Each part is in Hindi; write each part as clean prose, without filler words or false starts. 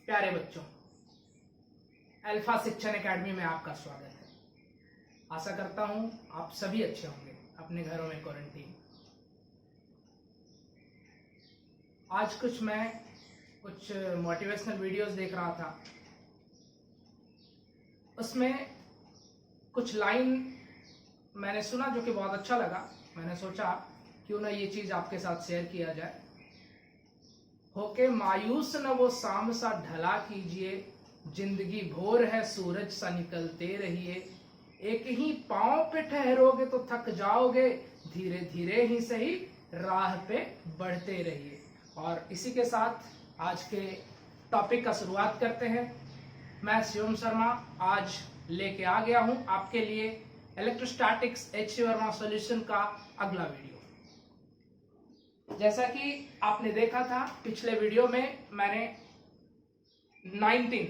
प्यारे बच्चों, अल्फा शिक्षण एकेडमी में आपका स्वागत है। आशा करता हूं आप सभी अच्छे होंगे अपने घरों में क्वारंटीन। आज मैं कुछ मोटिवेशनल वीडियोस देख रहा था, उसमें कुछ लाइन मैंने सुना जो कि बहुत अच्छा लगा। मैंने सोचा क्यों ना ये चीज आपके साथ शेयर किया जाए। होके मायूस न वो शाम सा ढला कीजिए, जिंदगी भोर है सूरज सा निकलते रहिए। एक ही पांव पे ठहरोगे तो थक जाओगे, धीरे धीरे ही सही राह पे बढ़ते रहिए। और इसी के साथ आज के टॉपिक का शुरुआत करते हैं। मैं शिवम शर्मा आज लेके आ गया हूं आपके लिए इलेक्ट्रोस्टैटिक्स एच वर्मा सॉल्यूशन का अगला वीडियो। जैसा कि आपने देखा था पिछले वीडियो में मैंने 19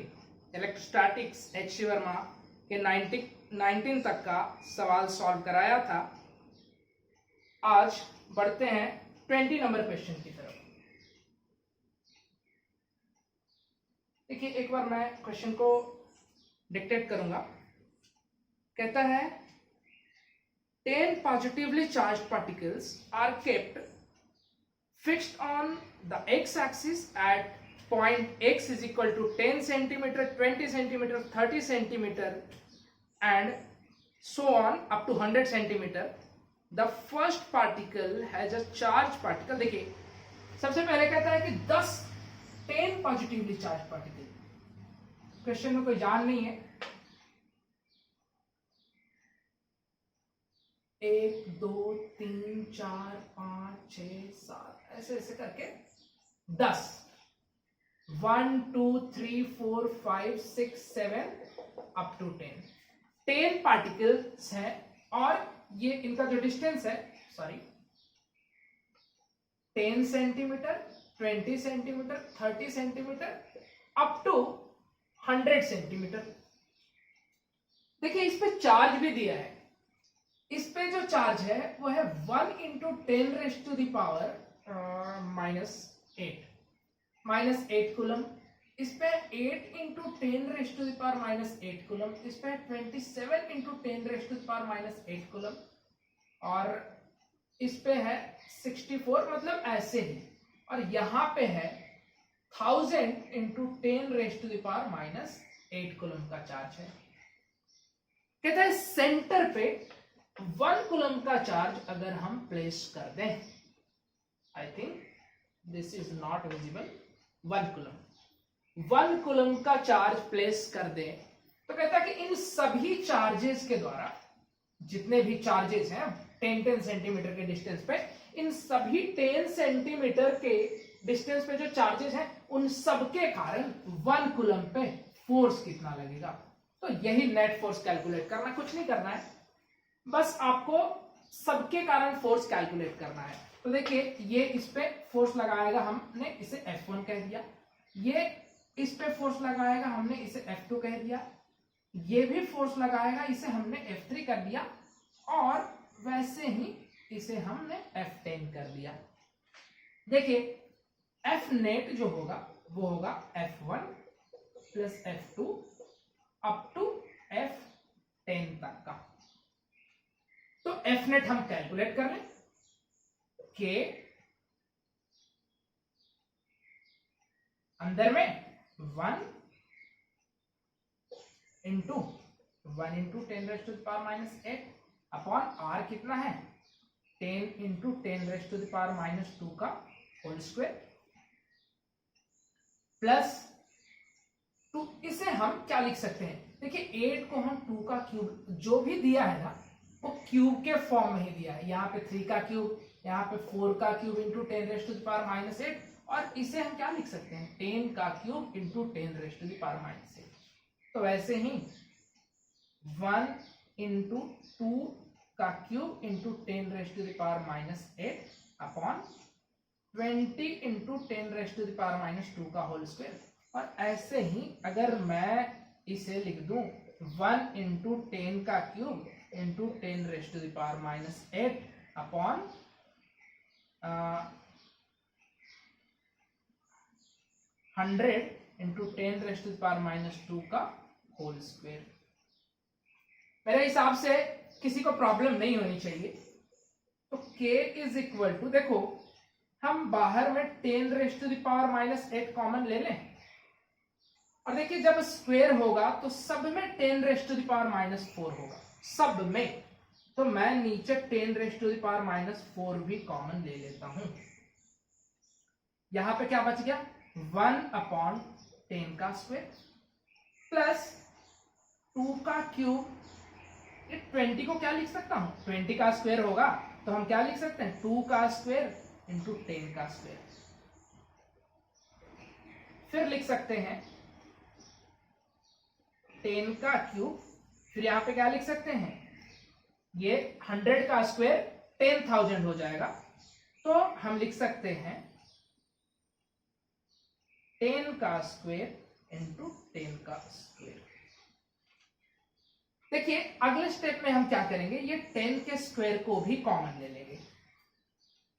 इलेक्ट्रोस्टैटिक्स एच वर्मा के 19 तक का सवाल सॉल्व कराया था। आज बढ़ते हैं 20 नंबर क्वेश्चन की तरफ। देखिए, एक बार मैं क्वेश्चन को डिक्टेट करूंगा। कहता है 10 positively charged particles are kept fixed on the x-axis at point x is equal to 10 centimeter, 20 centimeter, 30 centimeter and so on up to 100 centimeter. The first particle has a charged particle. देखिए, सबसे पहले कहता है कि 10 पॉजिटिवली चार्ज पार्टिकल। क्वेश्चन में कोई जान नहीं है। 1 2 3 4 5 6 7 ऐसे ऐसे करके 10 1 2 3 4 5 6 7 अप टू 10 पार्टिकल्स हैं। और ये इनका जो डिस्टेंस है 10 centimetre, 20 centimetre, 30 centimetre up to 100 centimetre. देखिए, इस पे चार्ज भी दिया है। इस पे जो चार्ज है वो है 1 into 10 raise to the power -8 coulomb. इस पे 8 into 10 raise to the power -8 coulomb. इस पे 27 into 10 raise to the power -8 coulomb. और इस पे है 64, मतलब ऐसे ही। और यहां पे है 1000 into 10 raise to the power -8 coulomb का चार्ज है। कहता है सेंटर पे 1 कूलम का चार्ज अगर हम प्लेस कर दें, I think this is not visible. 1 coulomb का चार्ज प्लेस कर दें तो कहता है कि इन सभी चार्जेस के द्वारा, जितने भी चार्जेस हैं 10 सेंटीमीटर के डिस्टेंस पे, इन सभी 10 सेंटीमीटर के डिस्टेंस पे जो चार्जेस हैं उन सबके कारण 1 कूलम पे फोर्स कितना लगेगा। तो यही नेट फोर्स कैलकुलेट करना, कुछ नहीं करना है, बस आपको सबके कारण फोर्स कैलकुलेट करना है। तो देखिए, ये इस पे फोर्स लगाएगा, हमने इसे F1 कह दिया। ये इस पे फोर्स लगाएगा, हमने इसे F2 कह दिया। ये भी फोर्स लगाएगा, इसे हमने F3 कर दिया। और वैसे ही इसे हमने F10 कर दिया। देखिए, F नेट जो होगा वो होगा F1 plus F2 up to F10 तक का। तो F नेट हम कैलकुलेट कर लें। के अंदर में 1 into 10 raise to the power -8 upon R कितना है 10 into 10 raise to the power -2 का होल स्क्वायर प्लस 2। इसे हम क्या लिख सकते हैं? देखिए, 8 को हम 2 का क्यूब, जो भी दिया है ना वो क्यूब के फॉर्म में ही दिया है। यहाँ पे 3 का क्यूब, यहाँ पे 4 का cube into 10 raise to the power -8। और इसे हम क्या लिख सकते हैं? 10 का cube into 10 raise to the power -8। तो वैसे ही 1 इंटू 2 का cube into 10 raise to the power -8 upon 20 into 10 raise to the power -2 का होल स्क्वायर। और ऐसे ही अगर मैं इसे लिख दूं 1 इंटू 10 का cube into 10 raise to the power -8 upon 100 into 10⁻⁻² का होल स्क्वायर। मेरे हिसाब से किसी को प्रॉब्लम नहीं होनी चाहिए। तो k इज इक्वल टू, देखो हम बाहर में 10⁻⁻8 कॉमन ले लें, और देखिए जब स्क्वायर होगा तो सब में 10⁻⁻4 होगा, सब में। तो मैं नीचे 10⁻⁻4 भी कॉमन ले लेता हूं। यहां पे क्या बच गया, 1/10 का स्क्वायर प्लस 2 का क्यूब। ये 20 को क्या लिख सकता हूं, 20 का स्क्वायर होगा तो हम क्या लिख सकते हैं, 2 का स्क्वायर इंटू 10 का स्क्वायर। फिर लिख सकते हैं 10 का क्यूब, फिर यहां पे क्या लिख सकते हैं, ये 100 का स्क्वायर 10,000 हो जाएगा, तो हम लिख सकते हैं 10 का स्क्वायर इंटू 10 का स्क्वायर। देखिए अगले स्टेप में हम क्या करेंगे, ये 10 के स्क्वायर को भी कॉमन ले लेंगे।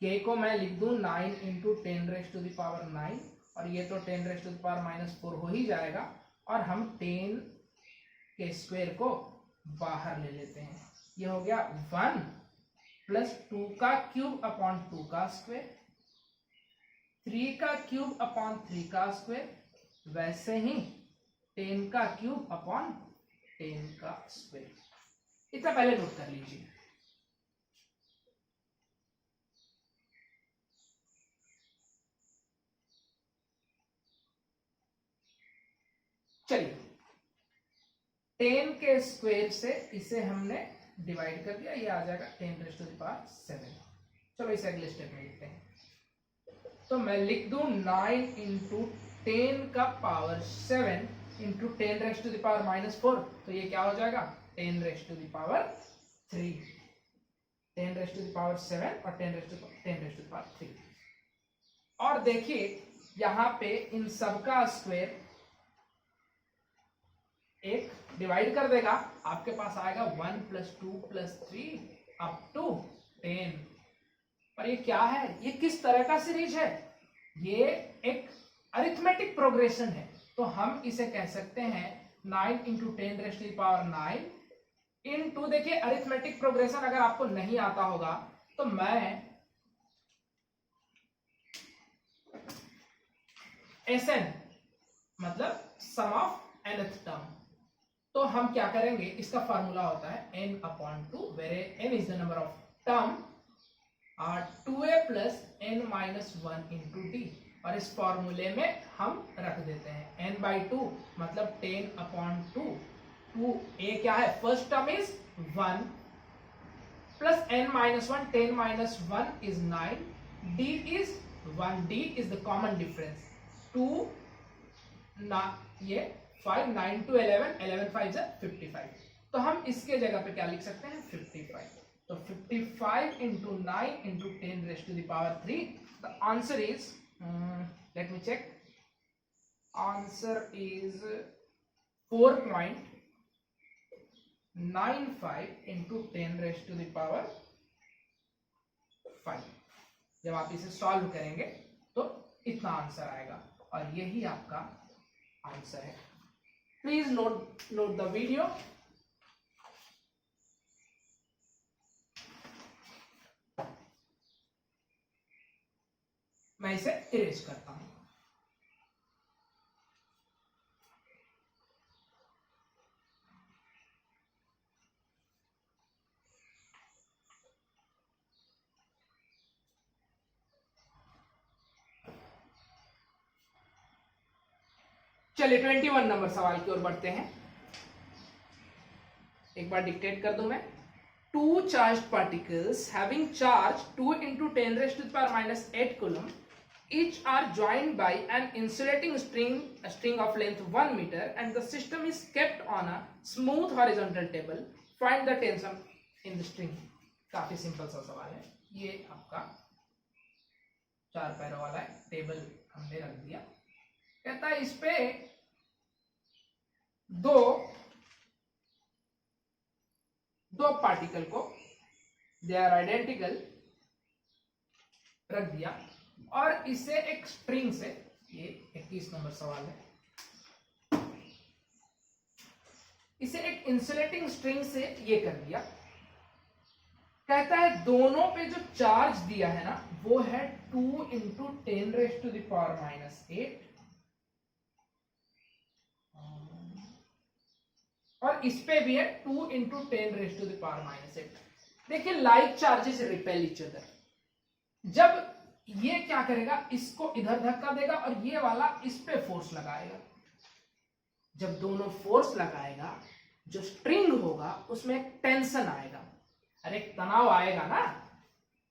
k को मैं लिख दूं 9 इंटू 10⁻9, और ये तो 10⁻⁻4 हो ही जाएगा, और हम 10 के स्क्वायर को बाहर ले लेते हैं। ये हो गया 1 प्लस 2 का क्यूब अपॉन 2 का स्क्वायर, 3 का क्यूब अपॉन 3 का स्क्वायर, वैसे ही 10 का क्यूब अपॉन 10 का स्क्वायर। इतना पहले नोट कर लीजिए। चलिए 10 के स्क्वायर से इसे हमने डिवाइड कर दिया, ये आ जाएगा 10⁻7। चलो इसे अगले स्टेप में लिखते हैं। तो मैं लिख दूं 9 इंटू 10 का पावर 7 इंटू 10⁻⁻4, तो ये क्या हो जाएगा 10⁻3, 10⁻7 और 10⁻3। और देखिए यहां पे इन सब का स्क्वायर एक डिवाइड कर देगा, आपके पास आएगा 1 प्लस 2 प्लस 3 अप टू 10। और ये क्या है, ये किस तरह का सीरीज है, ये एक अरिथमेटिक प्रोग्रेशन है। तो हम इसे कह सकते हैं 9 इंटू 10⁻9 इंटू, देखिए अरिथमेटिक प्रोग्रेशन अगर आपको नहीं आता होगा तो मैं SN मतलब सम ऑफ nth टर्म, तो हम क्या करेंगे, इसका फार्मूला होता है n/2, where n is the number of term, 2a plus n-1 into d, और इस फॉर्मूले में हम रख देते हैं n/2 मतलब 10/2, 2a क्या है, first term is 1 plus n-1, 10-1 is 9, d is 1, d is the common difference, 2 ये 5, 9 to 11, 11 5 is 55। तो हम इसके जगह पे क्या लिख सकते हैं 55। तो 55 into 9 into 10⁻3, the answer is, let me check, answer is 4.95 into 10⁻5। जब आप इसे सॉल्व करेंगे तो इतना आंसर आएगा, और यही आपका आंसर है। Please note the video। मैं इसे इरेज करता हूं। चलिए 21 नंबर सवाल की ओर बढ़ते हैं। एक बार डिक्टेट कर दूं मैं, 2 charged particles having charge 2 into 10⁻⁻8 coulomb each are joined by an insulating string of length 1 meter and the system is kept on a smooth horizontal table. Find the tension in the string। काफी सिंपल सा सवाल है, ये आपका 4 पैरों वाला है, टेबल हमने रख दिया। कहता है इस पे दो पार्टिकल को, दे आर आइडेंटिकल, रख दिया, और इसे एक स्ट्रिंग से, ये 21 नंबर सवाल है, इसे एक इंसुलेटिंग स्ट्रिंग से ये कर दिया। कहता है दोनों पे जो चार्ज दिया है ना वो है 2 इंटू 10⁻⁻8 और इस पे भी है 2 इंटू 10⁻⁻8। देखिए like charges repel each other. जब ये क्या करेगा, इसको इधर धक्का देगा और ये वाला इस पे फोर्स लगाएगा। जब दोनों फोर्स लगाएगा, जो स्ट्रिंग होगा उसमें एक टेंशन आएगा, अरे तनाव आएगा ना,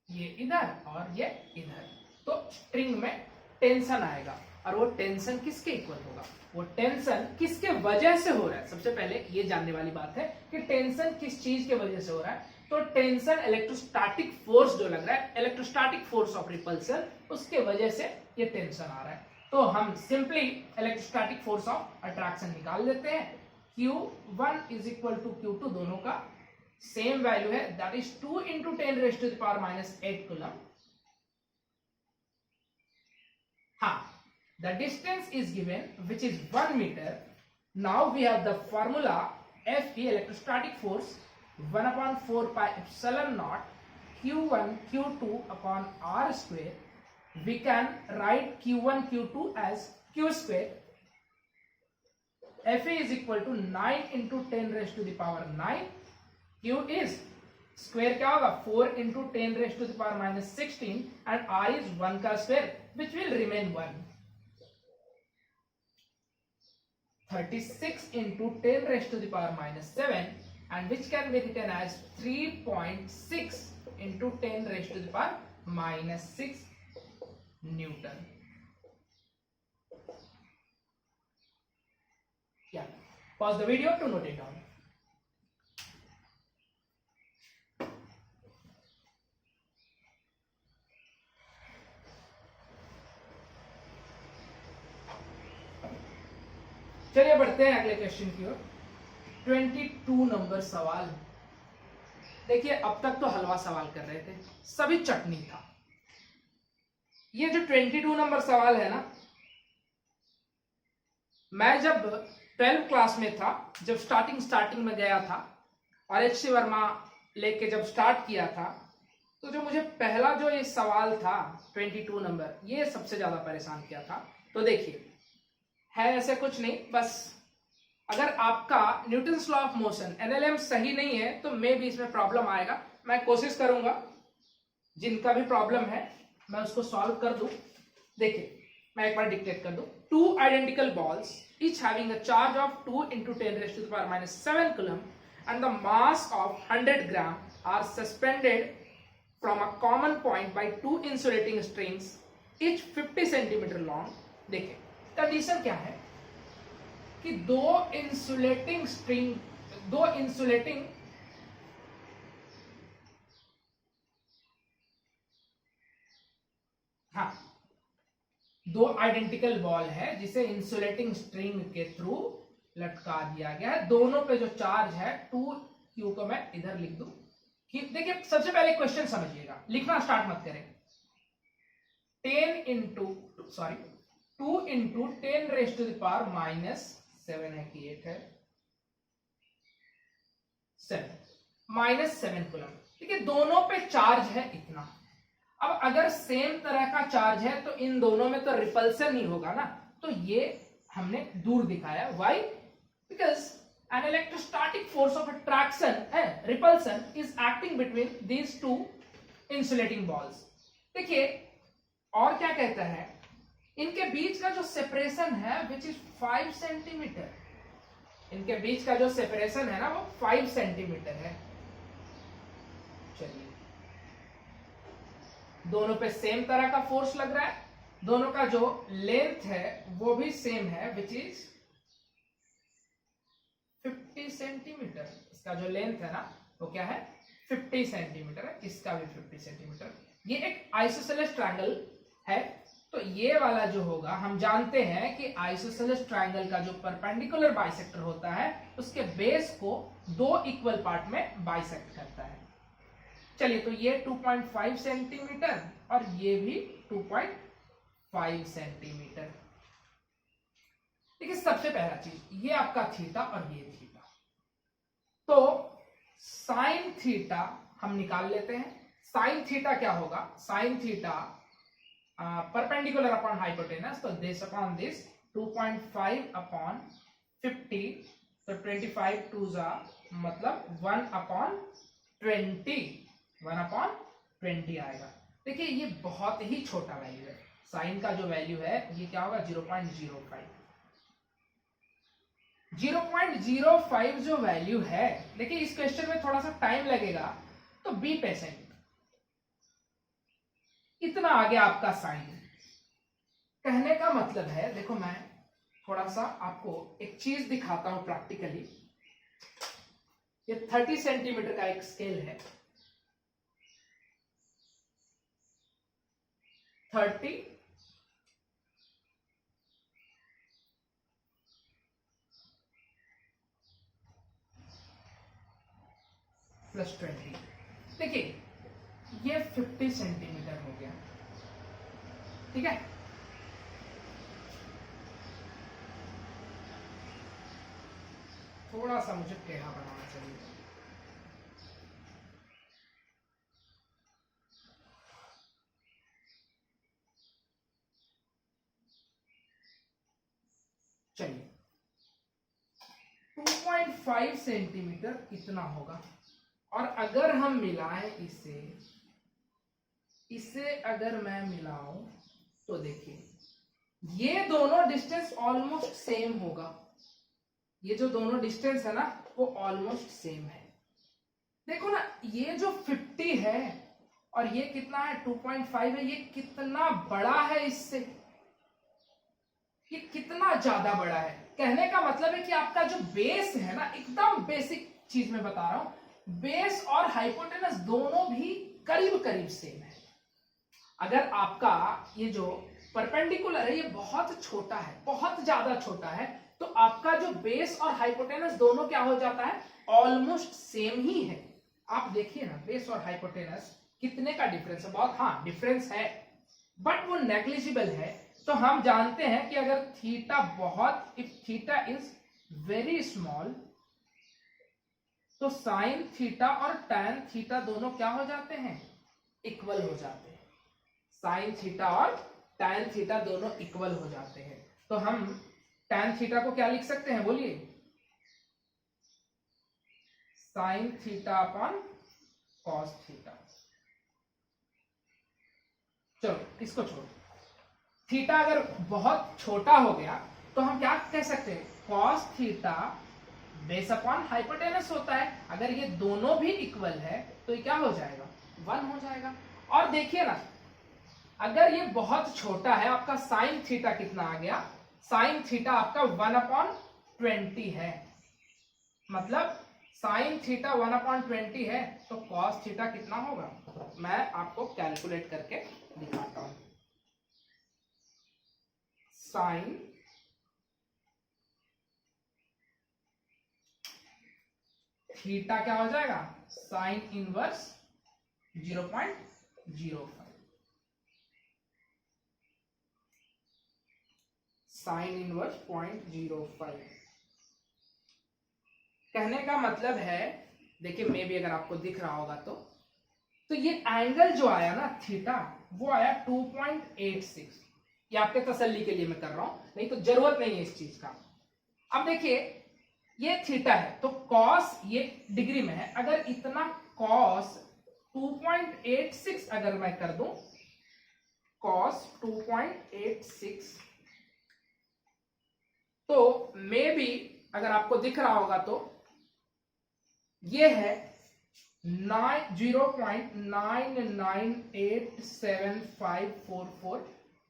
ये इधर और ये इधर, तो स्ट्रिंग में टेंशन आएगा। और वो टेंशन किसके इक्वल होगा, वो टेंशन किसके वजह से हो रहा है। सबसे पहले ये जानने वाली बात है कि टेंशन किस चीज के वजह से हो रहा है। तो टेंशन इलेक्ट्रोस्टैटिक फोर्स जो लग रहा है, इलेक्ट्रोस्टैटिक फोर्स ऑफ रिपल्सन, उसके वजह से ये टेंशन आ रहा है। तो हम simply electrostatic force of attraction निकाल लेते हैं। Q1 is equal to Q2, दोनों का सेम वैल्यू है, दैट इज 2 इंटू 10⁻⁻8 कूलम। हाँ, the distance is given which is 1 meter. Now we have the formula Fe, electrostatic force, 1/4 pi epsilon naught Q1 Q2 upon R square. We can write Q1 Q2 as Q square. Fa is equal to 9 into 10⁻⁹. Q is square क्या होगा, 4 into 10⁻⁻16 and R is 1 का square which will remain 1. 36 into 10⁻⁻7 and which can be written as 3.6 into 10⁻⁻6 Newton. Yeah, pause the video to note it down. चलिए बढ़ते हैं अगले क्वेश्चन की ओर। 22 नंबर सवाल। देखिए अब तक तो हलवा सवाल कर रहे थे, सभी चटनी था। ये जो 22 नंबर सवाल है ना, मैं जब 12th क्लास में था, जब स्टार्टिंग में गया था और एच.सी. वर्मा लेके जब स्टार्ट किया था, तो जो मुझे पहला जो ये सवाल था 22 नंबर, ये सबसे ज्यादा परेशान किया था। तो देखिए है ऐसे कुछ नहीं, बस अगर आपका Newton's law of motion NLM सही नहीं है तो मे भी इसमें प्रॉब्लम आएगा। मैं कोशिश करूंगा जिनका भी प्रॉब्लम है मैं उसको सॉल्व कर दूं। देखिए मैं एक बार डिक्टेट कर दूं। 2 identical balls each having a charge of 2 into 10⁻⁻7 coulomb and the mass of 100 gram are suspended from a common point by 2 insulating strings each 50 centimeter long. देखिए कंडीशन क्या है कि दो आइडेंटिकल बॉल है जिसे इंसुलेटिंग स्ट्रिंग के थ्रू लटका दिया गया है। दोनों पे जो चार्ज है 2Q को मैं इधर लिख दूं। देखिए सबसे पहले क्वेश्चन समझिएगा, लिखना स्टार्ट मत करें। 2 इंटू 10⁻⁻7 है कि 8 है 7 -7 कूलम। ठीक है, दोनों पे चार्ज है इतना। अब अगर सेम तरह का चार्ज है तो इन दोनों में तो रिपल्सन ही होगा ना, तो ये हमने दूर दिखाया। Why? Because an electrostatic force of attraction and repulsion is acting between these 2 insulating balls. देखिए और क्या कहता है, इनके बीच का जो सेपरेशन है विच इज 5 सेंटीमीटर। इनके बीच का जो सेपरेशन है ना वो 5 सेंटीमीटर है। चलिए दोनों पे सेम तरह का फोर्स लग रहा है, दोनों का जो लेंथ है वो भी सेम है विच इज 50 सेंटीमीटर। इसका जो लेंथ है ना वो क्या है 50 सेंटीमीटर है, इसका भी 50 सेंटीमीटर। ये एक आइसोसेलेस ट्रायंगल है। तो ये वाला जो होगा, हम जानते हैं कि आइसोसेलेस ट्रायंगल का जो परपेंडिकुलर बाइसेक्टर होता है उसके बेस को 2 इक्वल पार्ट में बाइसेक्ट करता है। चलिए तो ये 2.5 सेंटीमीटर और ये भी 2.5 सेंटीमीटर। देखिए सबसे पहला चीज ये आपका थीटा और ये थीटा। तो साइन थीटा हम निकाल लेते हैं। साइन थीटा क्या होगा, sine theta perpendicular upon hypotenuse, तो दिस अपॉन दिस 2.5 अपॉन 50, तो 25 टू जा मतलब 1/20 आएगा। देखिए ये बहुत ही छोटा वैल्यू है, साइन का जो वैल्यू है ये क्या होगा 0.05। 0.05 जो वैल्यू है, देखिए इस क्वेश्चन में थोड़ा सा टाइम लगेगा, तो बी पेशेंट। इतना आ गया आपका साइन। कहने का मतलब है, देखो मैं थोड़ा सा आपको एक चीज दिखाता हूं प्रैक्टिकली। ये 30 सेंटीमीटर का एक स्केल है, 30 + 20। देखिए ये 50 सेंटीमीटर हो गया, ठीक है। थोड़ा सा मुझे टेढ़ा बनाना चाहिए। चलिए 2.5 सेंटीमीटर इतना होगा, और अगर हम मिलाएं इसे अगर मैं मिलाऊं तो देखिए ये दोनों डिस्टेंस ऑलमोस्ट सेम होगा। ये जो दोनों डिस्टेंस है ना वो ऑलमोस्ट सेम है। देखो ना ये जो 50 है और ये कितना है 2.5 है, ये कितना बड़ा है इससे, ये कितना ज्यादा बड़ा है। कहने का मतलब है कि आपका जो बेस है ना, एकदम बेसिक चीज में बता रहा हूं, बेस और हाइपोटेनस दोनों भी करीब करीब सेम है। अगर आपका ये जो परपेंडिकुलर है ये बहुत छोटा है, बहुत ज्यादा छोटा है, तो आपका जो बेस और हाइपोटेनस दोनों क्या हो जाता है, ऑलमोस्ट सेम ही है। आप देखिए ना बेस और हाइपोटेनस कितने का डिफरेंस है, बहुत, हाँ डिफरेंस है बट वो नेग्लिजिबल है। तो हम जानते हैं कि अगर थीटा बहुत, if theta is very small, तो साइन थीटा और टैन थीटा दोनों क्या हो जाते हैं, इक्वल हो जाते हैं। साइन थीटा और टैन थीटा दोनों इक्वल हो जाते हैं। तो हम टैन थीटा को क्या लिख सकते हैं, बोलिए, sine theta upon cos theta. चलो इसको छोड़ो, थीटा अगर बहुत छोटा हो गया तो हम क्या कह सकते हैं, cos theta base upon hypotenuse होता है। अगर ये दोनों भी इक्वल है तो ये क्या हो जाएगा, 1 हो जाएगा। और देखिए ना अगर ये बहुत छोटा है, आपका साइन थीटा कितना आ गया, साइन थीटा आपका 1/20 है, मतलब साइन थीटा 1/20 है, तो कॉस थीटा कितना होगा, मैं आपको कैलकुलेट करके दिखाता हूं। साइन थीटा क्या हो जाएगा, साइन इनवर्स 0.05, साइन इनवर्स 0.05। कहने का मतलब है, देखिए मे भी अगर आपको दिख रहा होगा तो ये एंगल जो आया ना थीटा, वो आया 2.86। ये आपके तसल्ली के लिए मैं कर रहा हूं, नहीं तो जरूरत नहीं है इस चीज का। अब देखिए ये थीटा है तो कॉस ये डिग्री में है, अगर इतना कॉस 2.86 अगर मैं कर दूं, कॉस 2.86, तो मे बी अगर आपको दिख रहा होगा तो ये है 0.99874544।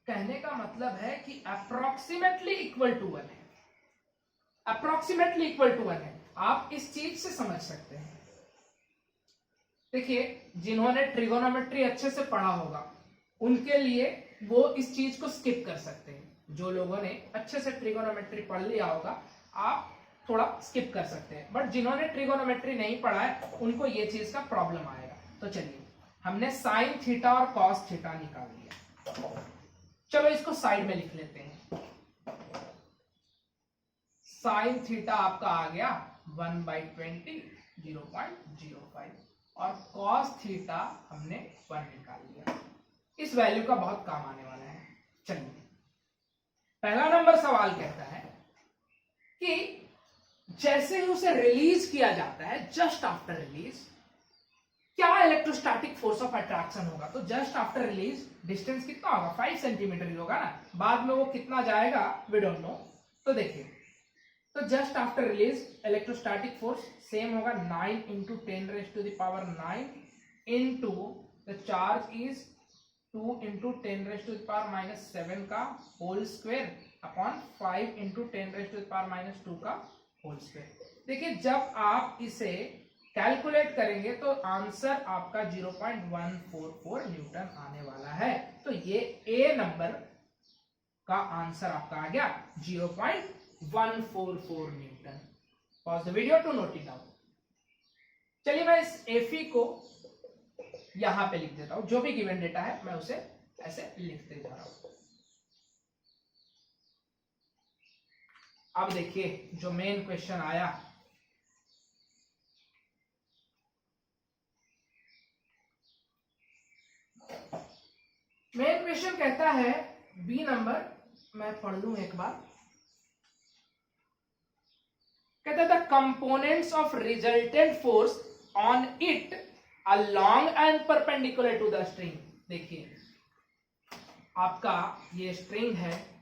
कहने का मतलब है कि अप्रोक्सीमेटली इक्वल टू 1 है, अप्रोक्सीमेटली इक्वल टू 1 है। आप इस चीज से समझ सकते हैं। देखिए जिन्होंने ट्रिगोनोमेट्री अच्छे से पढ़ा होगा उनके लिए वो इस चीज को स्किप कर सकते हैं। जो लोगों ने अच्छे से ट्रिगोनोमेट्री पढ़ लिया होगा आप थोड़ा स्किप कर सकते हैं, बट जिन्होंने ट्रिगोनोमेट्री नहीं पढ़ा है उनको ये चीज का प्रॉब्लम आएगा। तो चलिए हमने साइन थीटा और कॉस थीटा निकाल लिया, चलो इसको साइड में लिख लेते हैं। साइन थीटा आपका आ गया 1/20 0.05 और cos थीटा हमने 1 निकाल लिया। इस वैल्यू का बहुत काम आने वाला है। चलिए, पहला नंबर सवाल कहता है कि जैसे ही उसे रिलीज किया जाता है, जस्ट आफ्टर रिलीज, क्या इलेक्ट्रोस्टैटिक फोर्स ऑफ अट्रैक्शन होगा? तो जस्ट आफ्टर रिलीज डिस्टेंस कितना होगा? 5 सेंटीमीटर ही होगा ना। बाद में वो कितना जाएगा वी डोंट नो। तो देखिए, तो just after release electrostatic force same होगा 9 × 10⁻⁹ इनटू द चार्ज इज 2 × 10⁻⁻7 का होल स्क्वायर अपॉन 5 × 10⁻⁻2 का होल स्क्वायर। देखिए, जब आप इसे कैलकुलेट करेंगे तो आंसर आपका 0.144 न्यूटन आने वाला है। तो ये ए नंबर का आंसर आपका आ गया 0.144 newton. Pause the video to note it down. चलिए, मैं इस एफी को यहां पे लिख देता हूं। जो भी गिवन डेटा है मैं उसे ऐसे लिखते जा रहा हूं। अब देखिए, जो मेन क्वेश्चन आया, मेन क्वेश्चन कहता है बी नंबर, मैं पढ़ लूं एक बार। कहता है the components of resultant force on it along and perpendicular to the string. देखिए, आपका ये स्ट्रिंग है,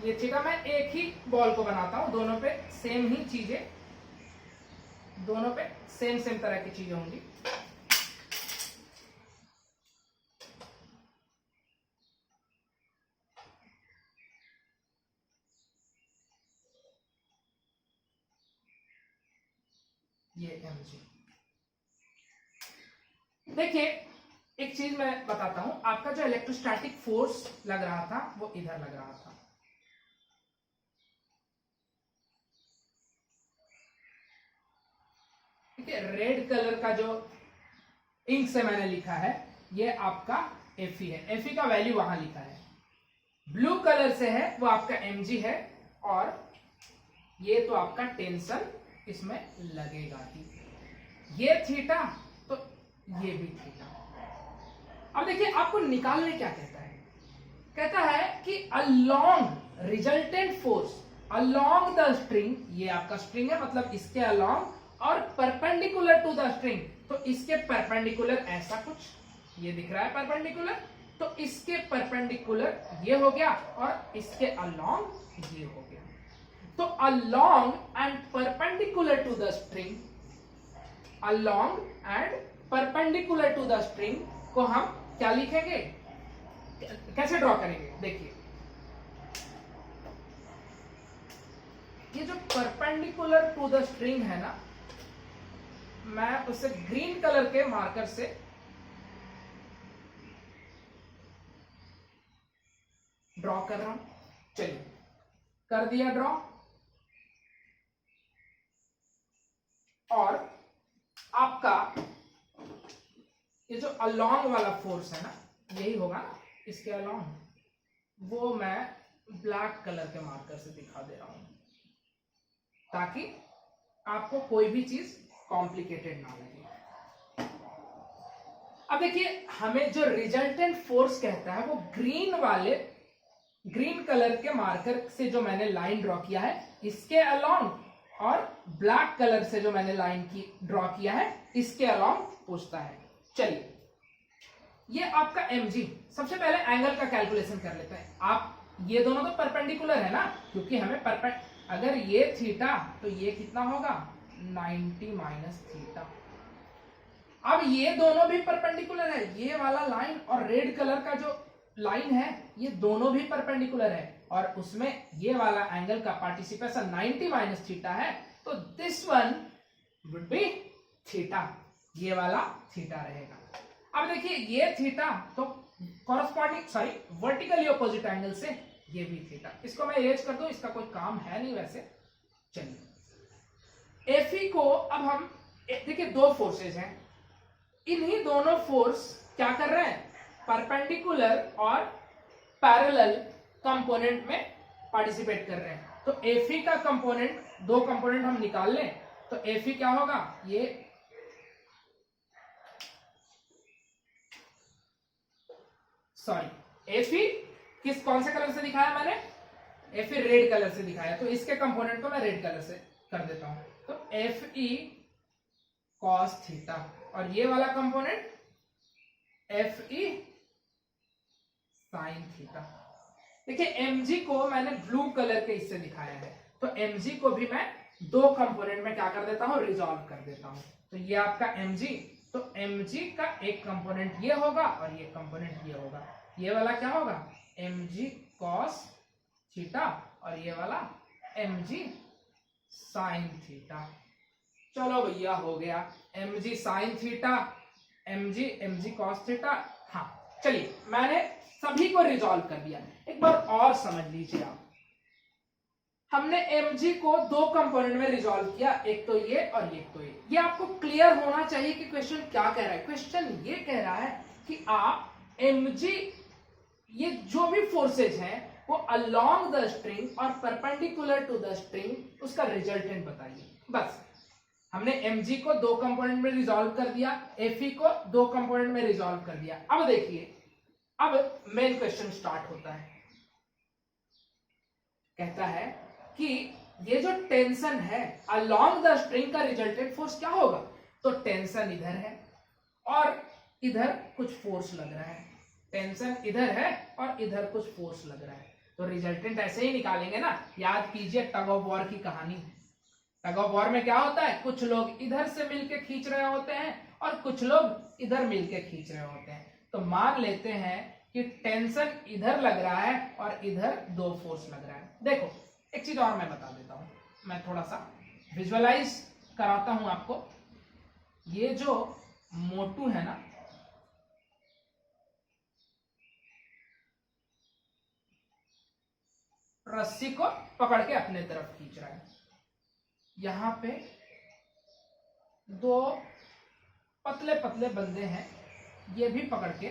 ये थीटा। मैं एक ही बॉल को बनाता हूं, दोनों पे सेम ही चीजें, दोनों पे सेम सेम तरह की चीजें होंगी। ये mg। देखिए, एक चीज मैं बताता हूं, आपका जो इलेक्ट्रोस्टैटिक फोर्स लग रहा था वो इधर लग रहा था। ठीक है, रेड कलर का जो इंक से मैंने लिखा है ये आपका एफई है, एफई का वैल्यू वहां लिखा है। ब्लू कलर से है वो आपका mg है, और ये तो आपका टेंशन इसमें लगेगा ही। ये थीटा तो ये भी थीटा। अब देखिए, आपको निकालने क्या कहता है? कहता है कि along resultant force along the string, ये आपका स्ट्रिंग है मतलब इसके अलोंग, और परपेंडिकुलर टू द स्ट्रिंग, तो इसके परपेंडिकुलर ऐसा कुछ ये दिख रहा है परपेंडिकुलर, तो इसके परपेंडिकुलर ये हो गया और इसके अलोंग ये हो गया। तो along and perpendicular to the string, along and perpendicular to the string को हम क्या लिखेंगे, कैसे ड्रॉ करेंगे? देखिए, ये जो परपेंडिकुलर टू द स्ट्रिंग है ना, मैं उसे ग्रीन कलर के मार्कर से ड्रॉ कर रहा हूं। चलिए, कर दिया ड्रॉ। और आपका ये जो अलोंग वाला फोर्स है ना, यही होगा ना इसके अलोंग, वो मैं ब्लैक कलर के मार्कर से दिखा दे रहा हूं ताकि आपको कोई भी चीज कॉम्प्लिकेटेड ना लगे। अब देखिए, हमें जो रिजल्टेंट फोर्स कहता है वो ग्रीन कलर के मार्कर से जो मैंने लाइन ड्रॉ किया है इसके अलोंग, और ब्लैक कलर से जो मैंने लाइन की ड्रॉ किया है इसके अलोंग पूछता है। चलिए, ये आपका mg, सबसे पहले एंगल का कैलकुलेशन कर लेते हैं। आप ये दोनों तो परपेंडिकुलर है ना, क्योंकि हमें अगर ये थीटा तो ये कितना होगा 90 माइनस थीटा। अब ये दोनों भी परपेंडिकुलर है, ये वाला लाइन और रेड कलर का जो लाइन है ये दोनों भी परपेंडिकुलर है, और उसमें ये वाला एंगल का पार्टिसिपेशन 90 माइनस थीटा है, तो this one would be theta, ये वाला थीटा रहेगा। अब देखिए, ये थीटा तो कॉरस्पॉन्डिंग वर्टिकली ऑपोजिट एंगल से ये भी थीटा। इसको मैं इरेज कर दूं, इसका कोई काम है नहीं वैसे। चलिए, एफई को अब हम देखिए दो फोर्सेज हैं, इन्हीं दोनों फोर्स क्या कर रहे हैं, परपेंडिकुलर और पैरेलल कंपोनेंट में पार्टिसिपेट कर रहे हैं। तो Fe का कंपोनेंट, दो कंपोनेंट हम निकाल लें तो Fe क्या होगा, ये सॉरी Fe कौन से कलर से दिखाया मैंने, Fe रेड कलर से दिखाया, तो इसके कंपोनेंट को मैं रेड कलर से कर देता हूं। तो Fe cos थीटा और ये वाला कंपोनेंट Fe sin थीटा। देखिए mg को मैंने ब्लू कलर के इससे दिखाया है, तो mg को भी मैं दो कंपोनेंट में क्या कर देता हूं, रिजॉल्व कर देता हूं। तो ये आपका mg, तो mg का एक कंपोनेंट ये होगा और ये कंपोनेंट ये होगा, ये वाला क्या होगा, mg cos थीटा और ये वाला mg sin थीटा। चलो भैया हो गया, mg sin theta, mg cos theta. हाँ चलिए मैंने सभी को रिजॉल्व कर दिया। एक बार और समझ लीजिए आप, हमने mg को दो कंपोनेंट में रिजॉल्व किया, एक तो ये और एक तो ये आपको क्लियर होना चाहिए कि क्वेश्चन क्या कह रहा है। क्वेश्चन ये कह रहा है कि आप mg, ये जो भी फोर्सेज हैं वो अलोंग द स्ट्रिंग और परपेंडिकुलर टू द स्ट्रिंग, उसका रिजल्टेंट बताइए। बस हमने mg को दो कंपोनेंट में रिजॉल्व कर दिया, Fe को दो कंपोनेंट में रिजॉल्व कर दिया। अब देखिए, अब मेन क्वेश्चन स्टार्ट होता है। कहता है कि ये जो टेंशन है अलोंग द स्ट्रिंग का रिजल्टेंट फोर्स क्या होगा, तो टेंशन इधर है और इधर कुछ फोर्स लग रहा है, टेंशन इधर है और इधर कुछ फोर्स लग रहा है, तो रिजल्टेंट ऐसे ही निकालेंगे ना। याद कीजिए टग ऑफ वॉर की कहानी। टग ऑफ वॉर में क्या होता है, कुछ लोग इधर से मिलके खींच रहे होते हैं और कुछ लोग इधर मिलके खींच रहे होते हैं। तो मान लेते हैं कि टेंशन इधर लग रहा है और इधर दो फोर्स लग रहा है। देखो एक चीज और मैं बता देता हूं, मैं थोड़ा सा विजुअलाइज कराता हूं आपको। ये जो मोटू है ना, रस्सी को पकड़ के अपने तरफ खींच रहा है, यहां पे दो पतले पतले बंदे हैं, ये भी पकड़ के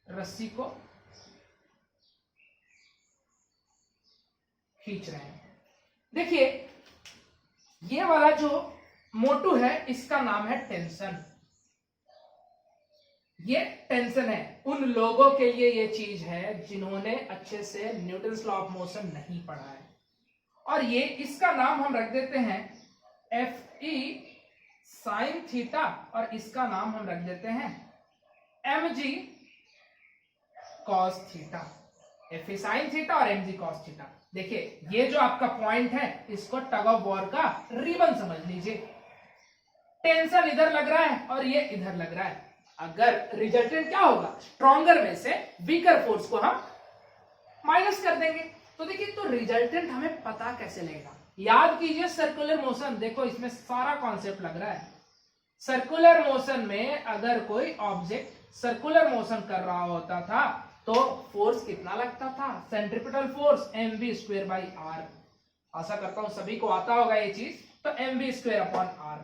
रस्सी को खींच रहे हैं। देखिए ये वाला जो मोटू है इसका नाम है टेंशन, ये टेंशन है। उन लोगों के लिए ये चीज है जिन्होंने अच्छे से न्यूटन्स लॉ ऑफ मोशन नहीं पढ़ा है, और ये इसका नाम हम रख देते हैं Fe sin थीटा और इसका नाम हम रख देते हैं mg cos theta. Fe sin theta और mg cos थीटा। देखिए ये जो आपका पॉइंट है इसको टग ऑफ वॉर का रिबन समझ लीजिए। टेंशन इधर लग रहा है और ये इधर लग रहा है, अगर रिजल्टेंट क्या होगा, स्ट्रॉन्गर में से वीकर फोर्स को हम माइनस कर देंगे। तो देखिए तो रिजल्टेंट हमें पता कैसे लगेगा, याद कीजिए सर्कुलर मोशन। देखो इसमें सारा कॉन्सेप्ट लग रहा है। सर्कुलर मोशन में अगर कोई ऑब्जेक्ट सर्कुलर मोशन कर रहा होता था तो फोर्स कितना लगता था, सेंट्रीपिटल फोर्स mv²/r। आशा करता हूं सभी को आता होगा ये चीज। तो mv²/r।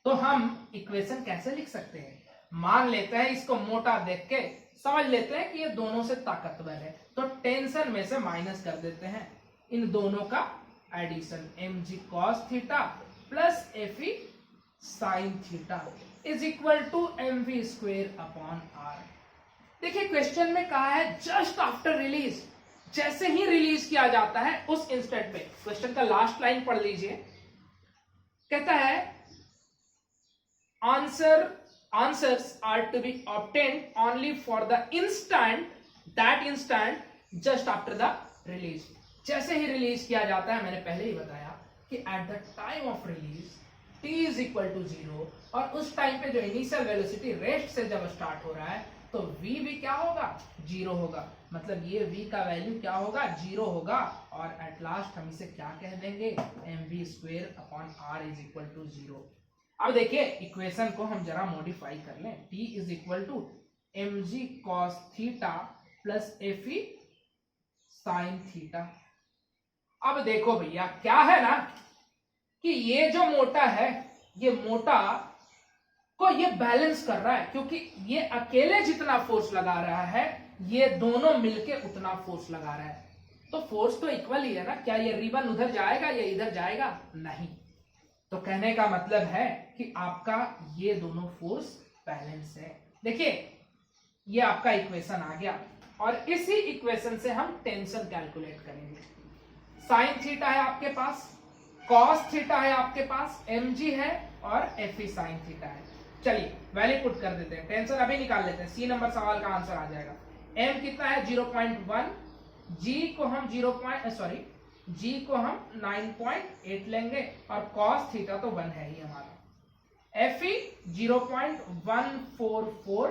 तो हम इक्वेशन कैसे लिख सकते हैं, मान लेते हैं इसको मोटा देख के समझ लेते हैं कि ये दोनों से ताकतवर है, तो टेंशन में से माइनस कर देते हैं इन दोनों का addition, mg cos theta plus Fe sin theta is equal to mv²/r। देखिए क्वेश्चन में कहा है जस्ट आफ्टर रिलीज, जैसे ही रिलीज किया जाता है उस इंस्टेंट पे। क्वेश्चन का लास्ट लाइन पढ़ लीजिए, कहता है answers are to be obtained only for the that instant just after the release। जैसे ही रिलीज किया जाता है, मैंने पहले ही बताया कि at the time of release t is equal to 0, और उस टाइम पे जो इनिशियल वेलोसिटी रेस्ट से जब स्टार्ट हो रहा है तो v भी क्या होगा, 0 होगा। मतलब ये v का वैल्यू क्या होगा, 0 होगा, और एट लास्ट हम इसे क्या कह देंगे, mv²/r इज इक्वल टू 0। अब देखिए इक्वेशन को हम जरा मॉडिफाई कर लें, t is equal to mg cos theta plus Fe sin theta. अब देखो भैया क्या है ना कि ये जो मोटा है, ये मोटा को ये बैलेंस कर रहा है, क्योंकि ये अकेले जितना फोर्स लगा रहा है ये दोनों मिलके उतना फोर्स लगा रहा है, तो फोर्स तो इक्वल ही है ना। क्या ये रिबन उधर जाएगा या इधर जाएगा? नहीं। तो कहने का मतलब है कि आपका ये दोनों फोर्स बैलेंस है। देखिए ये आपका इक्वेशन आ गया, और इसी इक्वेशन से हम टेंशन कैलकुलेट करेंगे। साइन थीटा है आपके पास, कॉस थीटा है आपके पास, mg है और fe साइन थीटा है। चलिए वैल्यू पुट कर देते हैं, टेंशन अभी निकाल लेते हैं। सी नंबर सवाल का आंसर आ जाएगा। m कितना है? 0.1, g को हम 9.8 लेंगे, और cos थीटा तो 1 है ही हमारा। fe 0.144,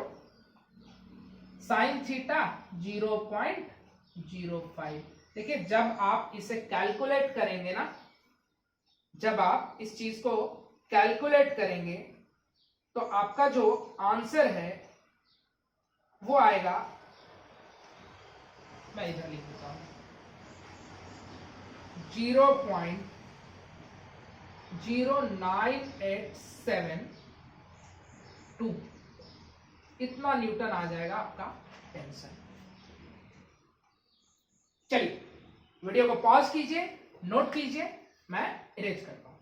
sine theta 0.05। देखिए जब आप इसे कैलकुलेट करेंगे ना, जब आप इस चीज को कैलकुलेट करेंगे तो आपका जो आंसर है वो आएगा, मैं इधर लिख देता हूं, 0.0987 इतना न्यूटन आ जाएगा आपका टेंशन। चलिए वीडियो को पॉज कीजिए, नोट कीजिए, मैं इरेज करता हूं।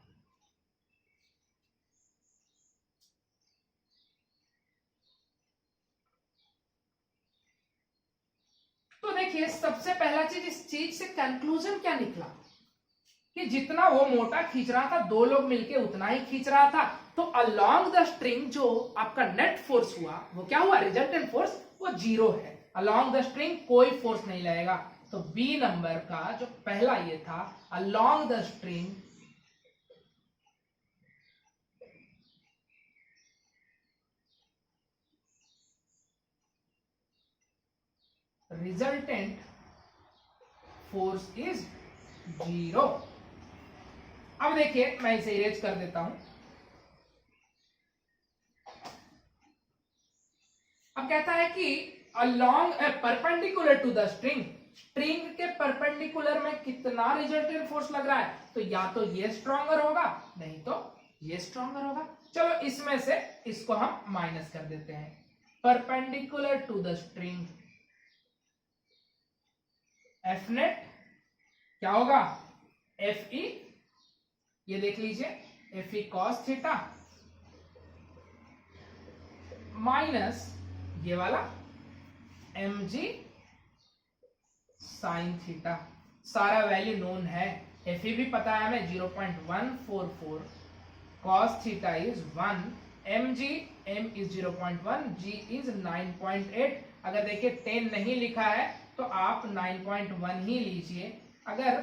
तो देखिए सबसे पहला चीज, इस चीज से कंक्लूजन क्या निकला कि जितना वो मोटा खींच रहा था, दो लोग मिलके उतना ही खींच रहा था, तो अलोंग द स्ट्रिंग जो आपका नेट फोर्स हुआ वो क्या हुआ? रिजल्टेंट फोर्स वो 0 है। अलोंग द स्ट्रिंग कोई फोर्स नहीं लगेगा। तो बी नंबर का जो पहला ये था, along the string resultant force is 0। अब देखिए मैं इसे इरेज कर देता हूं। अब कहता है कि along perpendicular to the string, string के परपेंडिकुलर में कितना रिजल्टेंट फोर्स लग रहा है? तो या तो ये स्ट्रॉन्गर होगा, नहीं तो ये स्ट्रॉन्गर होगा। चलो इसमें से इसको हम माइनस कर देते हैं। Perpendicular to the string F net क्या होगा? एफ ई, ये देख लीजिए, F E cos theta minus ये वाला एम जी साइन थीटा। सारा वैल्यू नोन है, एफ ई भी पता है हमें 0.144, cos theta is 1, M is 0.1, G is 9.8। अगर देखिए 10 नहीं लिखा है तो आप 9.1 ही लीजिए। अगर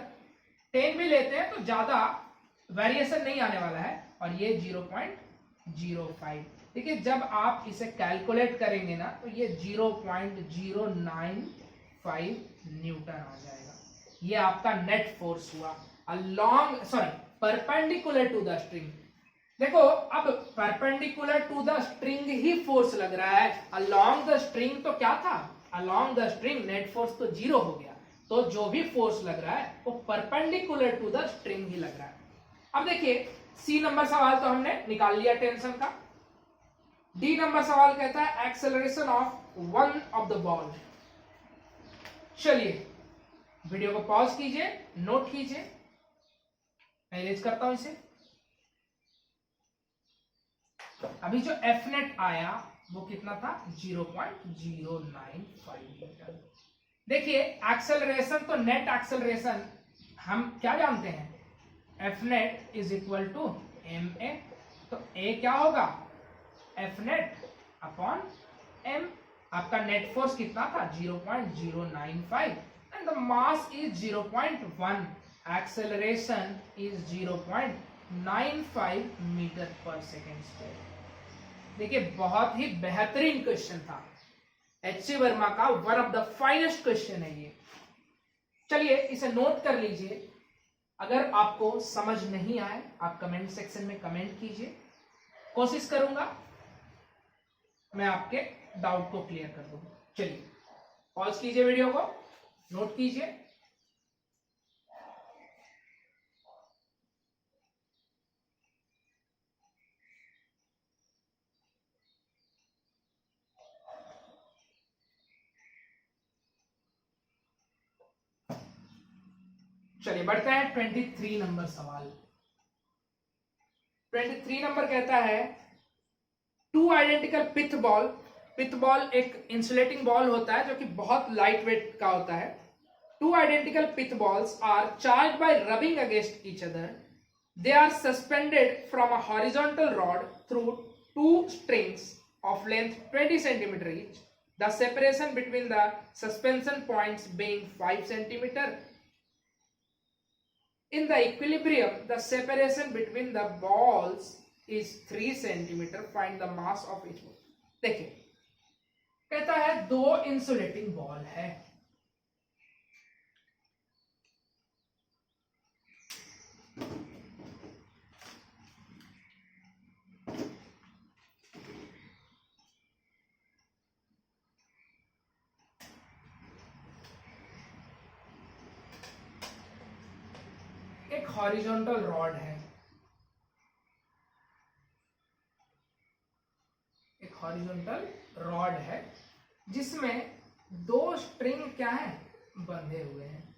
10 भी लेते हैं तो ज्यादा वेरिएशन नहीं आने वाला है, और ये 0.05। देखिए जब आप इसे कैलकुलेट करेंगे ना तो ये 0.095 न्यूटन आ जाएगा। ये आपका नेट फोर्स हुआ along, sorry, perpendicular to the string. देखो अब परपेंडिकुलर टू द स्ट्रिंग ही फोर्स लग रहा है, अलोंग द स्ट्रिंग तो क्या था? Along the string net force तो 0 हो गया, तो जो भी फोर्स लग रहा है वो परपेंडिकुलर टू द स्ट्रिंग ही लग रहा है। अब देखिए सी नंबर सवाल तो हमने निकाल लिया टेंशन का। डी नंबर सवाल कहता है acceleration of one of the ball. चलिए वीडियो को पॉज कीजिए, नोट कीजिए, मैं इरेज करता हूं इसे। अभी जो एफ नेट आया वो कितना था? 0.095 मीटर। देखिए एक्सेलरेशन तो नेट एक्सेलरेशन हम क्या जानते हैं? F net is equal to M A. तो ए क्या होगा? F net upon M. आपका नेट फोर्स कितना था? 0.095 and the mass is 0.1, acceleration is 0.95 metre per second square. देखिए बहुत ही बेहतरीन क्वेश्चन था, एच.सी. वर्मा का one of the finest question है ये। चलिए इसे नोट कर लीजिए। अगर आपको समझ नहीं आए आप कमेंट सेक्शन में कमेंट कीजिए, कोशिश करूंगा मैं आपके डाउट को क्लियर कर दूंगा। चलिए पॉज कीजिए, वीडियो को नोट कीजिए। चलिए बढ़ते हैं 23 नंबर सवाल। 23 नंबर कहता है टू आइडेंटिकल पिथ बॉल एक इंसुलेटिंग बॉल होता है जो कि बहुत लाइट वेट का होता है। Two identical pith balls are charge by rubbing against each other. They are suspended from a horizontal rod through two strings of length 20 centimeter each, the separation between the suspension points being 5 centimeter. In the equilibrium, the separation between the balls is 3 centimeter. Find the mass of each ball. देखिए कहता है दो इंसुलेटिंग बॉल है, एक हॉरिजॉन्टल रॉड है, एक हॉरिजॉन्टल रॉड है जिसमें दो स्ट्रिंग क्या है बंधे हुए हैं।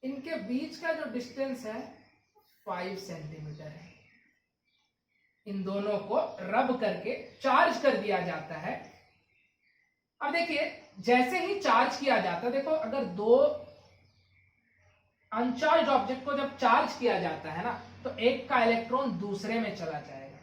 इनके बीच का जो डिस्टेंस है 5 सेंटीमीटर है। इन दोनों को रब करके चार्ज कर दिया जाता है। अब देखिए जैसे ही चार्ज किया जाता है, देखो अगर दो अनचार्ज ऑब्जेक्ट को जब चार्ज किया जाता है ना तो एक का इलेक्ट्रॉन दूसरे में चला जाएगा।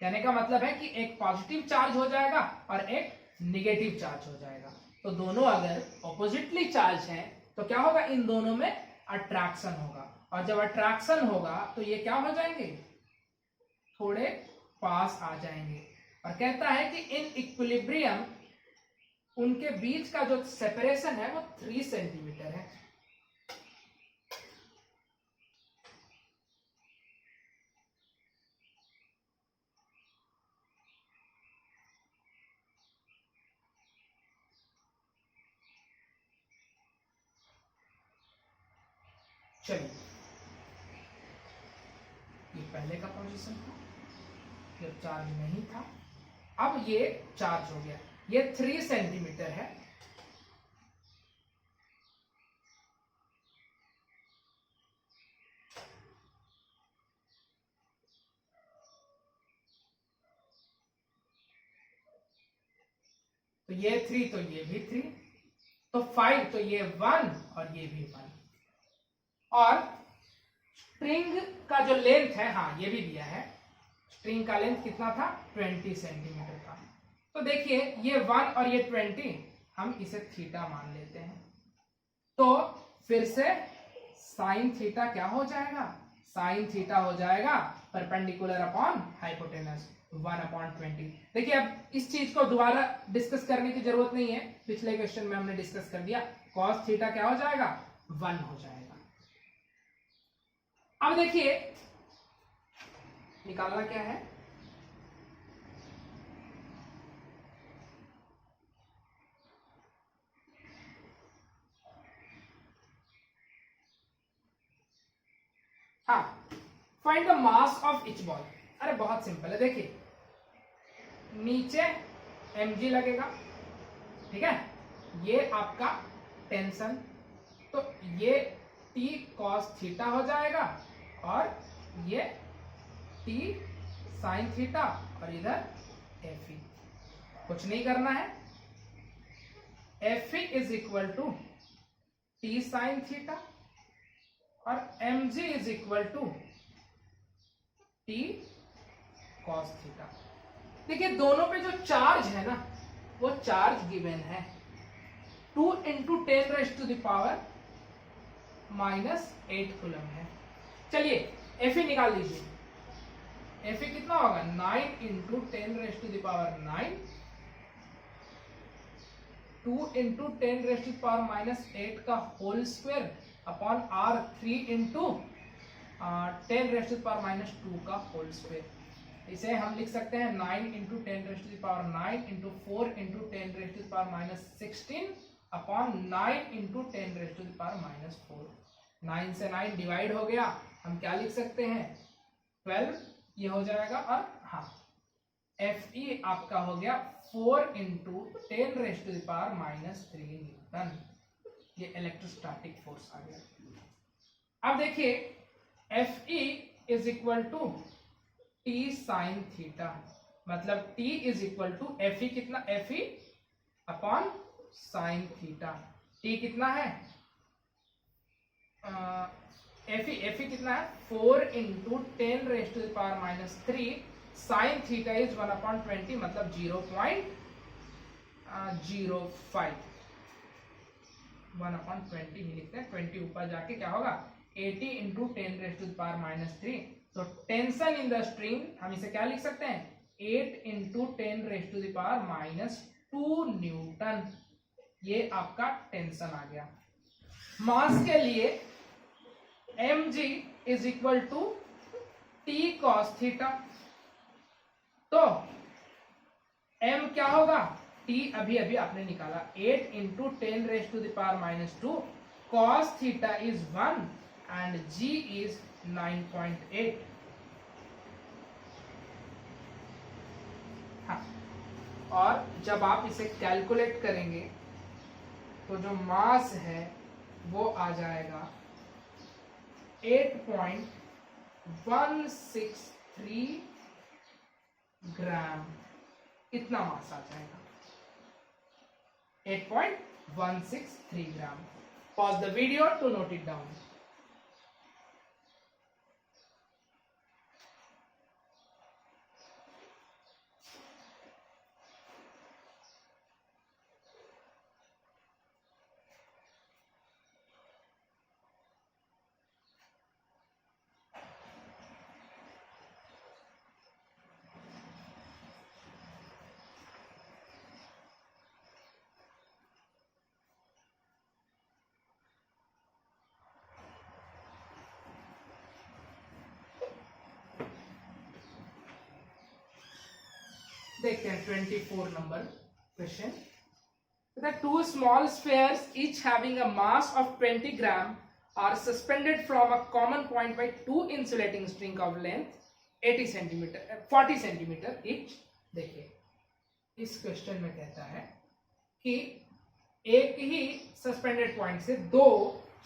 कहने का मतलब है कि एक पॉजिटिव चार्ज हो जाएगा और एक निगेटिव चार्ज हो जाएगा। तो दोनों अगर ऑपोजिटली चार्ज हैं तो क्या होगा, इन दोनों में अट्रैक्शन होगा, और जब अट्रैक्शन होगा तो ये क्या हो जाएंगे, थोड़े पास आ जाएंगे। और कहता है कि इन इक्विलिब्रियम उनके बीच का जो सेपरेशन है वो 3 सेंटीमीटर है। चलिए ये पहले का पोजीशन था जब चार्ज नहीं था, अब ये चार्ज हो गया। ये 3 सेंटीमीटर है। तो ये 3 तो ये भी 3, तो 5 तो ये 1 और ये भी 1। और स्ट्रिंग का जो लेंथ है, हाँ ये भी दिया है, स्ट्रिंग का लेंथ कितना था 20 सेंटीमीटर था। तो देखिए ये 1 और ये 20 हम इसे थीटा मान लेते हैं। तो फिर से साइन थीटा क्या हो जाएगा, साइन थीटा हो जाएगा परपेंडिकुलर अपॉन हाइपोटेनस 1/20। देखिए अब इस चीज को दोबारा डिस्कस करने की जरूरत नहीं है, पिछले क्वेश्चन में हमने डिस्कस कर दिया। कॉस थीटा क्या हो जाएगा 1 हो जाएगा। अब देखिए निकालना क्या है, हाँ find the mass of each ball. अरे बहुत सिंपल है, देखिए नीचे mg लगेगा, ठीक है, ये आपका टेंशन, तो ये t cos थीटा हो जाएगा और ये t sin थीटा और इधर Fe। कुछ नहीं करना है, Fe is equal to t sin theta और mg is equal to t cos theta. देखिए दोनों पे जो चार्ज है ना वो चार्ज गिवन है 2 इंटू 10⁻⁻⁸ कूलम है। चलिए Fe निकाल लीजिए। Fe कितना होगा 9 इंटू 10⁻⁹, 2 इंटू 10⁻⁻8 का whole square upon r 3 into 10⁻⁻2 का होल स्क्वायर। इसे हम लिख सकते हैं 9 into 10⁻⁹ into 4 into 10⁻16 upon 9 into 10⁻⁻4। 9 से 9 डिवाइड हो गया, हम क्या लिख सकते हैं 12 ये हो जाएगा। और हाँ Fe आपका हो गया 4 इंटू 10⁻³ न्यूटन। ये इलेक्ट्रोस्टैटिक फोर्स आ गया। अब देखिए Fe is equal to T sine theta, मतलब T is equal to Fe कितना, Fe upon sine theta. T कितना है, Fe कितना है 4 इंटू 10⁻³ साइन थीटा इज 1/20 मतलब 0.05 1/20 ही लिखते हैं, 20 ऊपर जाके क्या होगा 80 इंटू 10⁻³ तो टेंशन इन द स्ट्रिंग हम इसे क्या लिख सकते हैं 8 इंटू 10⁻² न्यूटन। ये आपका टेंशन आ गया। मास के लिए mg is equal to T cos theta, तो m क्या होगा, t अभी अभी आपने निकाला 8 into 10⁻², cos theta is 1 and g is 9.8। हाँ, और जब आप इसे कैलकुलेट करेंगे तो जो मास है वो आ जाएगा 8.163 ग्राम, इतना मास आ जाएगा 8.163 gram. Pause the video to note it down. देखते हैं 24 number question. The two small spheres each having a mass of 20 gram are suspended from a common point by two insulating string of length 40 centimeter each। देखिए इस क्वेश्चन में कहता है कि एक ही सस्पेंडेड पॉइंट से दो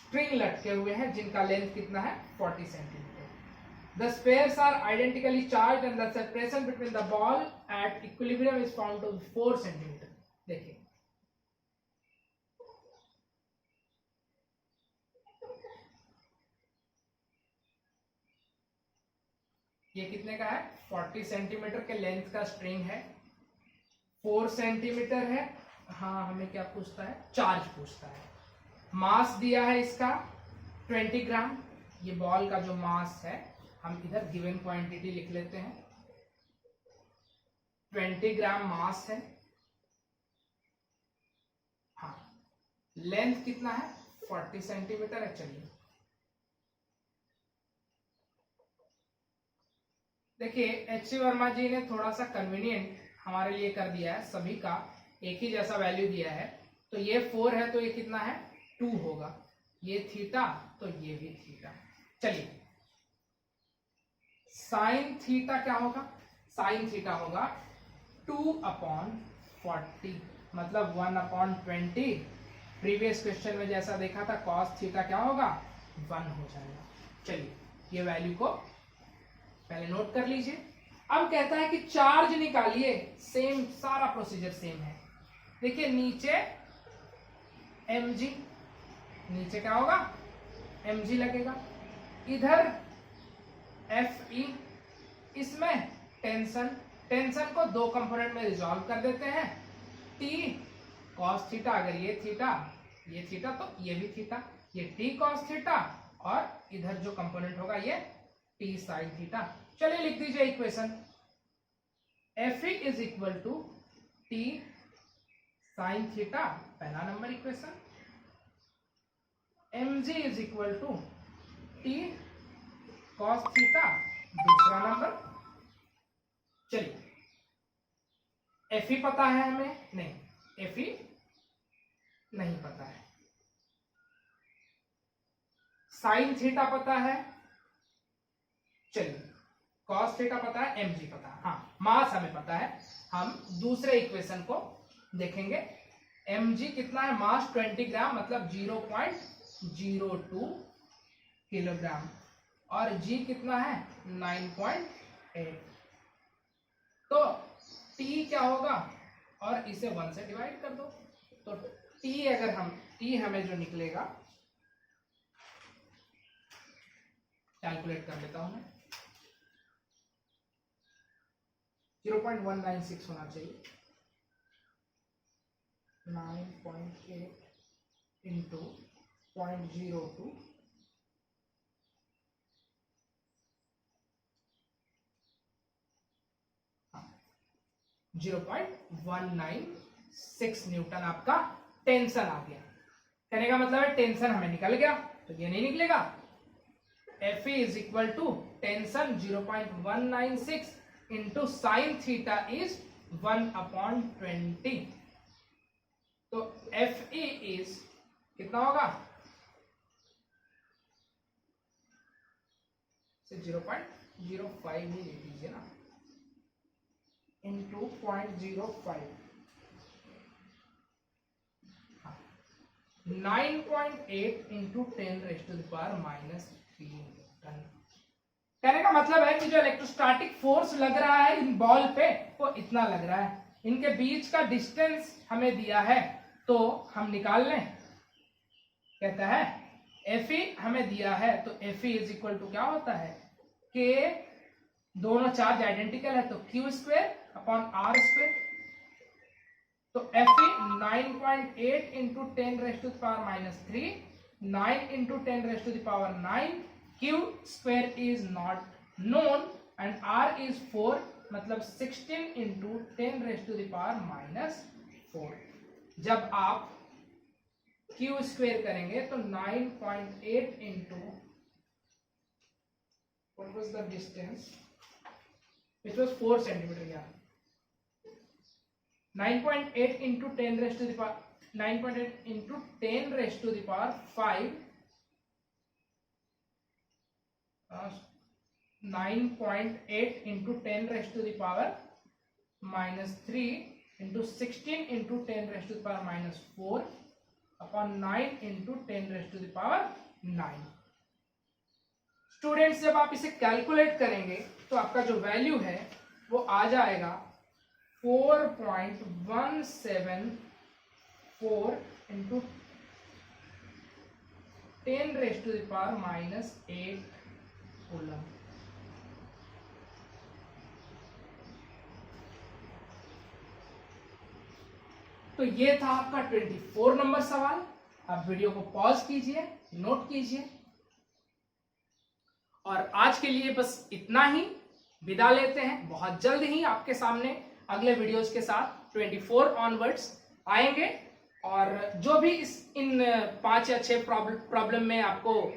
स्ट्रिंग लटके हुए हैं जिनका लेंथ कितना है 40 centimetre. The spheres are identically charged and the separation between the ball at equilibrium is found to be 4 centimeter। देखिए ये कितने का है 40 सेंटीमीटर के लेंथ का स्ट्रिंग है, 4 सेंटीमीटर है। हाँ हमें क्या पूछता है, चार्ज पूछता है। मास दिया है इसका 20 ग्राम, ये बॉल का जो मास है हम इधर गिवन क्वांटिटी लिख लेते हैं, 20 ग्राम मास है। हाँ लेंथ कितना है 40 सेंटीमीटर है। चलिए देखिए एच वर्मा जी ने थोड़ा सा कन्वीनियंट हमारे लिए कर दिया है, सभी का एक ही जैसा वैल्यू दिया है। तो ये 4 है तो ये कितना है 2 होगा, ये थीटा तो ये भी थीटा। चलिए साइन थीटा क्या होगा, साइन थीटा होगा 2/40 मतलब 1/20। प्रीवियस क्वेश्चन में जैसा देखा था कॉस थीटा क्या होगा 1 हो जाएगा। चलिए ये वैल्यू को पहले नोट कर लीजिए। अब कहता है कि चार्ज निकालिए, सेम सारा प्रोसीजर सेम है। देखिए नीचे mg, नीचे क्या होगा mg लगेगा, इधर Fe, इसमें टेंशन, टेंशन को दो कंपोनेंट में रिजॉल्व कर देते हैं। T cos थीटा, अगर ये थीटा तो ये भी थीटा, ये T cos थीटा और इधर जो कंपोनेंट होगा ये T sin थीटा। चलिए लिख दीजिए equation, Fe is equal to T sin theta पहला number equation, mg is equal to T cos theta दूसरा नंबर। चलिए Fe पता है हमें, नहीं Fe नहीं पता है, साइन थीटा पता है, चलिए cos थीटा पता है, mg पता है, हाँ मास हमें पता है। हम दूसरे इक्वेशन को देखेंगे, mg कितना है, मास 20 ग्राम मतलब 0.02 किलोग्राम, और g कितना है 9.8। तो t क्या होगा, और इसे 1 से डिवाइड कर दो, तो t अगर t हमें जो निकलेगा, कैलकुलेट कर लेता हूं मैं, 0.196 होना चाहिए, 9.8 इंटू 0.02 0.196 न्यूटन आपका टेंशन आ गया। कहने का मतलब है टेंशन हमें निकल गया, तो ये नहीं निकलेगा। Fe is equal to tension 0.196 into sine theta is 1/20। तो Fe इज कितना होगा, 0.05 ही ले लीजिए ना, इंटू 0.05, 9.8 इंटू 10⁻³ न्यूटन। कहने का मतलब है कि जो इलेक्ट्रोस्टैटिक फोर्स लग रहा है इन बॉल पे वो इतना लग रहा है। इनके बीच का डिस्टेंस हमें दिया है तो हम निकाल लें। कहता है Fe हमें दिया है, तो Fe इज इक्वल टू क्या होता है, K, दोनों चार्ज आइडेंटिकल है तो Q² अपॉन R²। तो Fe 9.8 into 10⁻³ 9 into 10⁻⁹, Q² is not known and R is 4, मतलब 16 इंटू 10⁻⁴। जब आप Q² करेंगे तो 9.8 into, what was the distance, which was 4 centimeter, yeah, 9.8 into 10⁻⁵, 9.8 into 10⁵, 9.8 into 10⁻⁻³ into 16 into 10⁻⁴ upon 9 into 10⁻⁹। Students जब आप इसे कैलकुलेट करेंगे तो आपका जो वैल्यू है वो आ जाएगा 4.174 इंटू 10⁻⁸ कूलम। तो ये था आपका 24 नंबर सवाल। आप वीडियो को पॉज कीजिए, नोट कीजिए, और आज के लिए बस इतना ही। विदा लेते हैं। बहुत जल्द ही आपके सामने अगले वीडियोस के साथ 24 ऑनवर्ड्स आएंगे, और जो भी इन 5 या 6 प्रॉब्लम में आपको